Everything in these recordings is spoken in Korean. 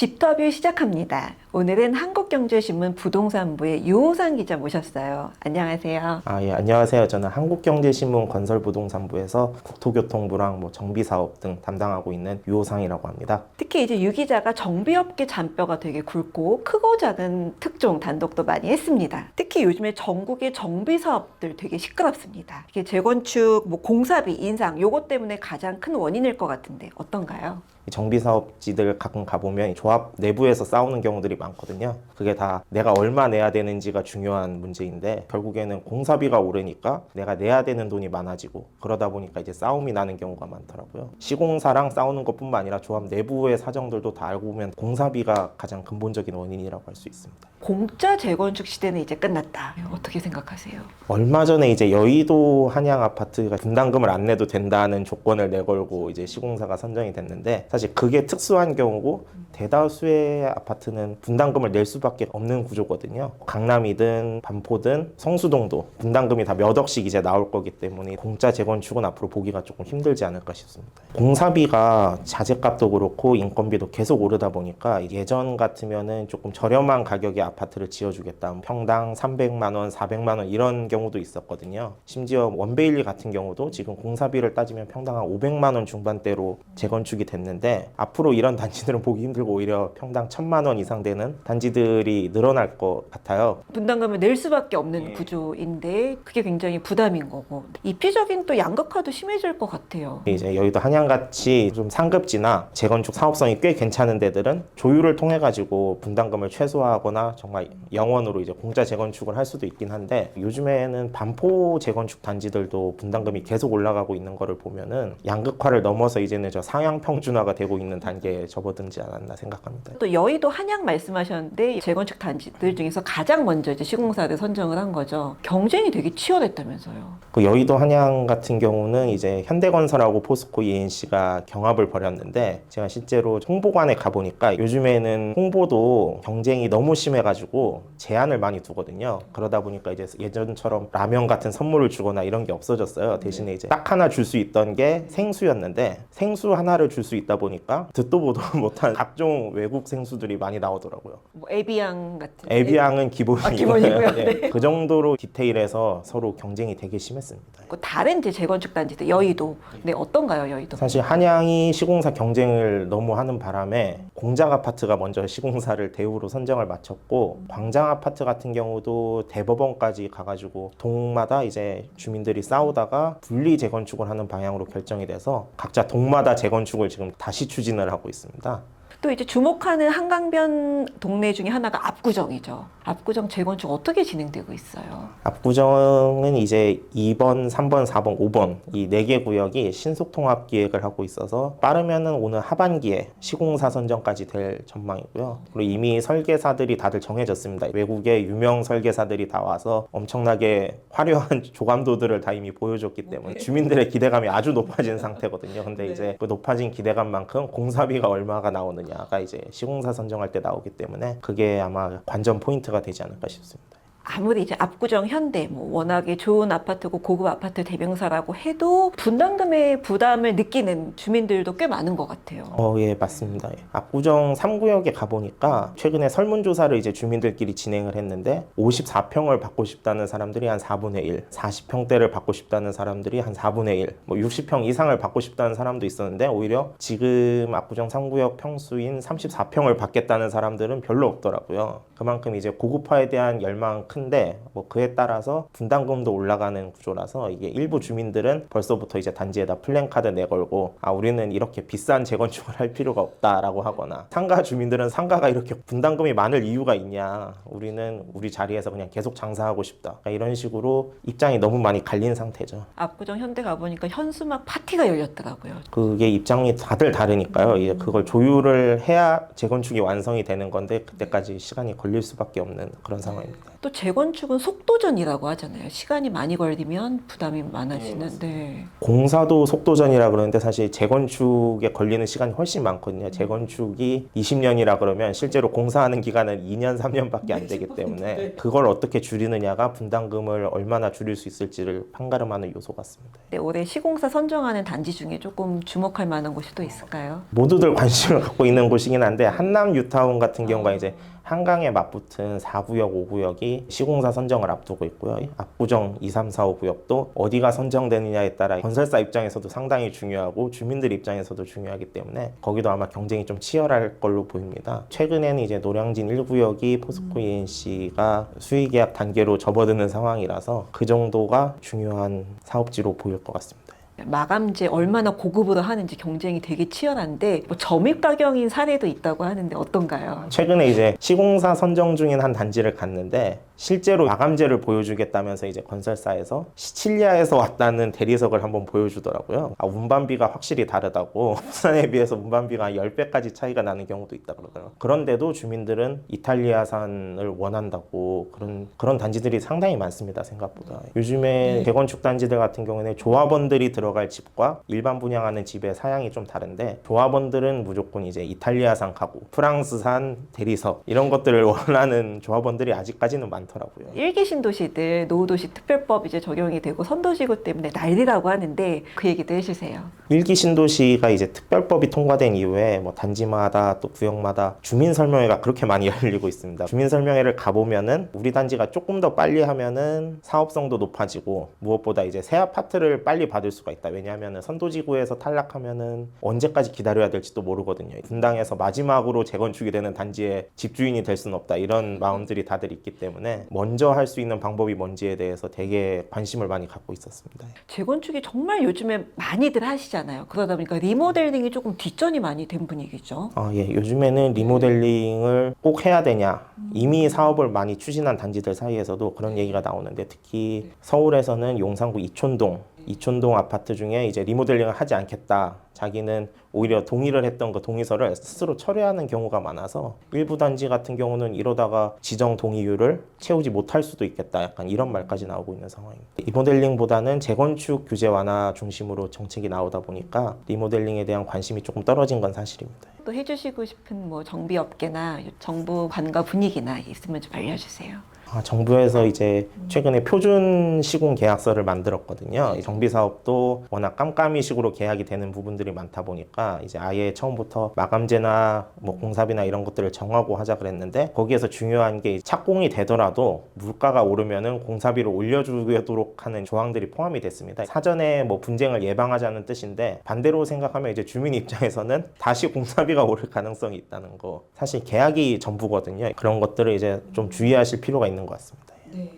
집터뷰 시작합니다. 오늘은 한국경제신문 부동산부의 유호상 기자 모셨어요. 안녕하세요. 예, 안녕하세요. 저는 한국경제신문 건설부동산부에서 국토교통부랑 정비사업 등 담당하고 있는 유호상이라고 합니다. 특히 이제 유 기자가 정비업계 잔뼈가 되게 굵고 크고 작은 특종 단독도 많이 했습니다. 특히 요즘에 전국의 정비 사업들 되게 시끄럽습니다. 이게 재건축, 공사비 인상 요것 때문에 가장 큰 원인일 것 같은데 어떤가요? 정비사업지들 가끔 가보면 조합 내부에서 싸우는 경우들이 많거든요. 그게 다 내가 얼마 내야 되는지가 중요한 문제인데 결국에는 공사비가 오르니까 내가 내야 되는 돈이 많아지고 그러다 보니까 이제 싸움이 나는 경우가 많더라고요. 시공사랑 싸우는 것뿐만 아니라 조합 내부의 사정들도 다 알고 보면 공사비가 가장 근본적인 원인이라고 할 수 있습니다. 공짜 재건축 시대는 이제 끝났다. 어떻게 생각하세요? 얼마 전에 이제 여의도 한양 아파트가 분담금을 안 내도 된다는 조건을 내걸고 이제 시공사가 선정이 됐는데 사실 그게 특수한 경우고 대다수의 아파트는 분담금을 낼 수밖에 없는 구조거든요. 강남이든 반포든 성수동도 분담금이 다 몇 억씩 이제 나올 거기 때문에 공짜 재건축은 앞으로 보기가 조금 힘들지 않을까 싶습니다. 공사비가 자재값도 그렇고 인건비도 계속 오르다 보니까 예전 같으면은 조금 저렴한 가격의 아파트를 지어주겠다. 평당 300만 원, 400만 원 이런 경우도 있었거든요. 심지어 원베일리 같은 경우도 지금 공사비를 따지면 평당 한 500만 원 중반대로 재건축이 됐는데 앞으로 이런 단지들은 보기 힘들고 오히려 평당 1000만 원 이상 되는 단지들이 늘어날 것 같아요. 분담금을 낼 수밖에 없는 구조인데 그게 굉장히 부담인 거고 입지적인 또 양극화도 심해질 것 같아요. 이제 여의도 한양같이 좀 상급지나 재건축 사업성이 꽤 괜찮은 데들은 조율을 통해 가지고 분담금을 최소화하거나 정말 영원으로 이제 공짜 재건축을 할 수도 있긴 한데 요즘에는 반포 재건축 단지들도 분담금이 계속 올라가고 있는 거를 보면은 양극화를 넘어서 이제는 저 상향 평준화가 되고 있는 단계에 접어들지 않았나 생각합니다. 또 여의도 한양 말씀하셨는데 재건축 단지들 중에서 가장 먼저 이제 시공사들 선정을 한 거죠. 경쟁이 되게 치열했다면서요. 그 여의도 한양 같은 경우는 이제 현대건설하고 포스코 ENC가 경합을 벌였는데 제가 실제로 홍보관에 가보니까 요즘에는 홍보도 경쟁이 너무 심해가지고 제한을 많이 두거든요. 그러다 보니까 이제 예전처럼 라면 같은 선물을 주거나 이런 게 없어졌어요. 대신에 이제 딱 하나 줄 수 있던 게 생수였는데 생수 하나를 줄 수 있다 보니까 듣도 보도 못한 각종 외국 생수들이 많이 나오더라고요. 에비앙 같은. 에비앙은 기본이고요. 기본이고요. 네. 그 정도로 디테일해서 서로 경쟁이 되게 심했습니다. 다른 이제 재건축 단지들 여의도. 네, 어떤가요, 여의도? 사실 한양이 시공사 경쟁을 너무 하는 바람에 공장 아파트가 먼저 시공사를 대우로 선정을 마쳤고 광장 아파트 같은 경우도 대법원까지 가가지고 동마다 이제 주민들이 싸우다가 분리 재건축을 하는 방향으로 결정이 돼서 각자 동마다 재건축을 지금 다시 추진을 하고 있습니다. 또 이제 주목하는 한강변 동네 중에 하나가 압구정이죠. 압구정 재건축 어떻게 진행되고 있어요? 압구정은 이제 2번, 3번, 4번, 5번 이 4개 구역이 신속통합 기획을 하고 있어서 빠르면은 오늘 하반기에 시공사 선정까지 될 전망이고요. 그리고 이미 설계사들이 다들 정해졌습니다. 외국의 유명 설계사들이 다 와서 엄청나게 화려한 조감도들을 다 이미 보여줬기 때문에 주민들의 기대감이 아주 높아진 상태거든요. 근데 이제 그 높아진 기대감만큼 공사비가 얼마가 나오느냐가 이제 시공사 선정할 때 나오기 때문에 그게 아마 관전 포인트가 되지 않을까 싶습니다. 아무리 이제 압구정 현대 워낙에 좋은 아파트고 고급 아파트 대명사라고 해도 분담금의 부담을 느끼는 주민들도 꽤 많은 것 같아요. 예, 맞습니다. 압구정 3구역에 가보니까 최근에 설문조사를 이제 주민들끼리 진행을 했는데 54평을 받고 싶다는 사람들이 한 4분의 1, 40평대를 받고 싶다는 사람들이 한 4분의 1, 60평 이상을 받고 싶다는 사람도 있었는데 오히려 지금 압구정 3구역 평수인 34평을 받겠다는 사람들은 별로 없더라고요. 그만큼 이제 고급화에 대한 열망 큰데 그에 따라서 분담금도 올라가는 구조라서 이게 일부 주민들은 벌써부터 이제 단지에다 플랜카드 내걸고 우리는 이렇게 비싼 재건축을 할 필요가 없다라고 하거나 상가 주민들은 상가가 이렇게 분담금이 많을 이유가 있냐 우리는 우리 자리에서 그냥 계속 장사하고 싶다 이런 식으로 입장이 너무 많이 갈린 상태죠. 압구정 현대 가보니까 현수막 파티가 열렸더라고요. 그게 입장이 다들 다르니까요. 이제 그걸 조율을 해야 재건축이 완성이 되는 건데 그때까지 시간이 걸릴 수밖에 없는 그런 상황입니다. 또 재건축은 속도전이라고 하잖아요. 시간이 많이 걸리면 부담이 많아지는. 네. 공사도 속도전이라 그러는데 사실 재건축에 걸리는 시간이 훨씬 많거든요. 재건축이 20년이라 그러면 실제로 공사하는 기간은 2년, 3년밖에 안 되기 때문에 그걸 어떻게 줄이느냐가 분담금을 얼마나 줄일 수 있을지를 판가름하는 요소 같습니다. 네, 올해 시공사 선정하는 단지 중에 조금 주목할 만한 곳이 또 있을까요? 모두들 관심을 갖고 있는 곳이긴 한데 한남 뉴타운 같은 경우가 이제 한강에 맞붙은 4구역, 5구역이 시공사 선정을 앞두고 있고요. 압구정 2, 3, 4, 5구역도 어디가 선정되느냐에 따라 건설사 입장에서도 상당히 중요하고 주민들 입장에서도 중요하기 때문에 거기도 아마 경쟁이 좀 치열할 걸로 보입니다. 최근에는 이제 노량진 1구역이 포스코 ENC가 수의계약 단계로 접어드는 상황이라서 그 정도가 중요한 사업지로 보일 것 같습니다. 마감재 얼마나 고급으로 하는지 경쟁이 되게 치열한데 뭐 점입 가격인 사례도 있다고 하는데 어떤가요? 최근에 이제 시공사 선정 중인 한 단지를 갔는데 실제로 마감재를 보여주겠다면서 이제 건설사에서 시칠리아에서 왔다는 대리석을 한번 보여주더라고요. 운반비가 확실히 다르다고 국산에 비해서 운반비가 10배까지 차이가 나는 경우도 있다 그러더라고요. 그런데도 주민들은 이탈리아산을 원한다고 그런 단지들이 상당히 많습니다. 생각보다. 요즘에 재건축 단지들 같은 경우는 조합원들이 들어갈 집과 일반 분양하는 집의 사양이 좀 다른데 조합원들은 무조건 이제 이탈리아산 가구, 프랑스산 대리석 이런 것들을 원하는 조합원들이 아직까지는 많더라고요. 1기 신도시들 노후도시 특별법 이제 적용이 되고 선도지구 때문에 난리라고 하는데 그 얘기도 해주세요. 1기 신도시가 이제 특별법이 통과된 이후에 뭐 단지마다 또 구역마다 주민 설명회가 그렇게 많이 열리고 있습니다. 주민 설명회를 가보면은 우리 단지가 조금 더 빨리 하면은 사업성도 높아지고 무엇보다 이제 새 아파트를 빨리 받을 수가 있다. 왜냐하면은 선도지구에서 탈락하면은 언제까지 기다려야 될지도 모르거든요. 분당에서 마지막으로 재건축이 되는 단지에 집주인이 될 수는 없다. 이런 마음들이 다들 있기 때문에 먼저 할 수 있는 방법이 뭔지에 대해서 되게 관심을 많이 갖고 있었습니다. 재건축이 정말 요즘에 많이들 하시잖아요. 그러다 보니까 리모델링이 조금 뒷전이 많이 된 분위기죠. 예. 요즘에는 리모델링을 꼭 해야 되냐. 이미 사업을 많이 추진한 단지들 사이에서도 그런 얘기가 나오는데 특히 서울에서는 용산구 이촌동 아파트 중에 이제 리모델링을 하지 않겠다. 자기는 오히려 동의를 했던 그 동의서를 스스로 철회하는 경우가 많아서 일부 단지 같은 경우는 이러다가 지정 동의율을 채우지 못할 수도 있겠다. 약간 이런 말까지 나오고 있는 상황입니다. 리모델링보다는 재건축 규제 완화 중심으로 정책이 나오다 보니까 리모델링에 대한 관심이 조금 떨어진 건 사실입니다. 또 해주시고 싶은 뭐 정비업계나 정부 관가 분위기나 있으면 좀 알려주세요. 정부에서 이제 최근에 표준 시공 계약서를 만들었거든요. 이 정비 사업도 워낙 깜깜이식으로 계약이 되는 부분들이 많다 보니까 이제 아예 처음부터 마감재나 뭐 공사비나 이런 것들을 정하고 하자 그랬는데 거기에서 중요한 게 착공이 되더라도 물가가 오르면은 공사비를 올려주도록 하는 조항들이 포함이 됐습니다. 사전에 뭐 분쟁을 예방하자는 뜻인데 반대로 생각하면 이제 주민 입장에서는 다시 공사비가 오를 가능성이 있다는 거. 사실 계약이 전부거든요. 그런 것들을 이제 좀 주의하실 필요가 있는 것 같습니다. 네.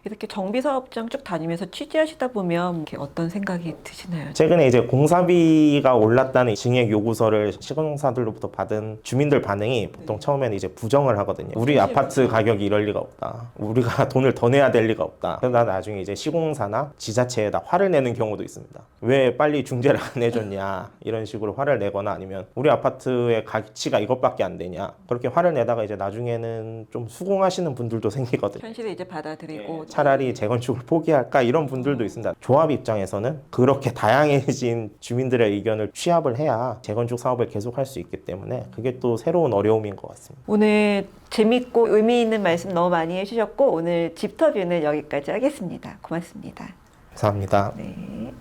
이렇게 정비사업장 쭉 다니면서 취재하시다 보면 이렇게 어떤 생각이 드시나요? 최근에 이제 공사비가 올랐다는 증액 요구서를 시공사들로부터 받은 주민들 반응이 보통 처음에는 이제 부정을 하거든요. 우리 아파트 가격이 이럴 리가 없다. 우리가 돈을 더 내야 될 리가 없다. 그러다 나중에 이제 시공사나 지자체에다 화를 내는 경우도 있습니다. 왜 빨리 중재를 안 해줬냐 이런 식으로 화를 내거나 아니면 우리 아파트의 가치가 이것밖에 안 되냐 그렇게 화를 내다가 이제 나중에는 좀 수긍하시는 분들도 생기거든요. 현실을 이제 받아들이고 차라리 재건축을 포기할까 이런 분들도 있습니다. 조합 입장에서는 그렇게 다양해진 주민들의 의견을 취합을 해야 재건축 사업을 계속할 수 있기 때문에 그게 또 새로운 어려움인 것 같습니다. 오늘 재밌고 의미 있는 말씀 너무 많이 해주셨고 오늘 집터뷰는 여기까지 하겠습니다. 고맙습니다. 감사합니다. 네.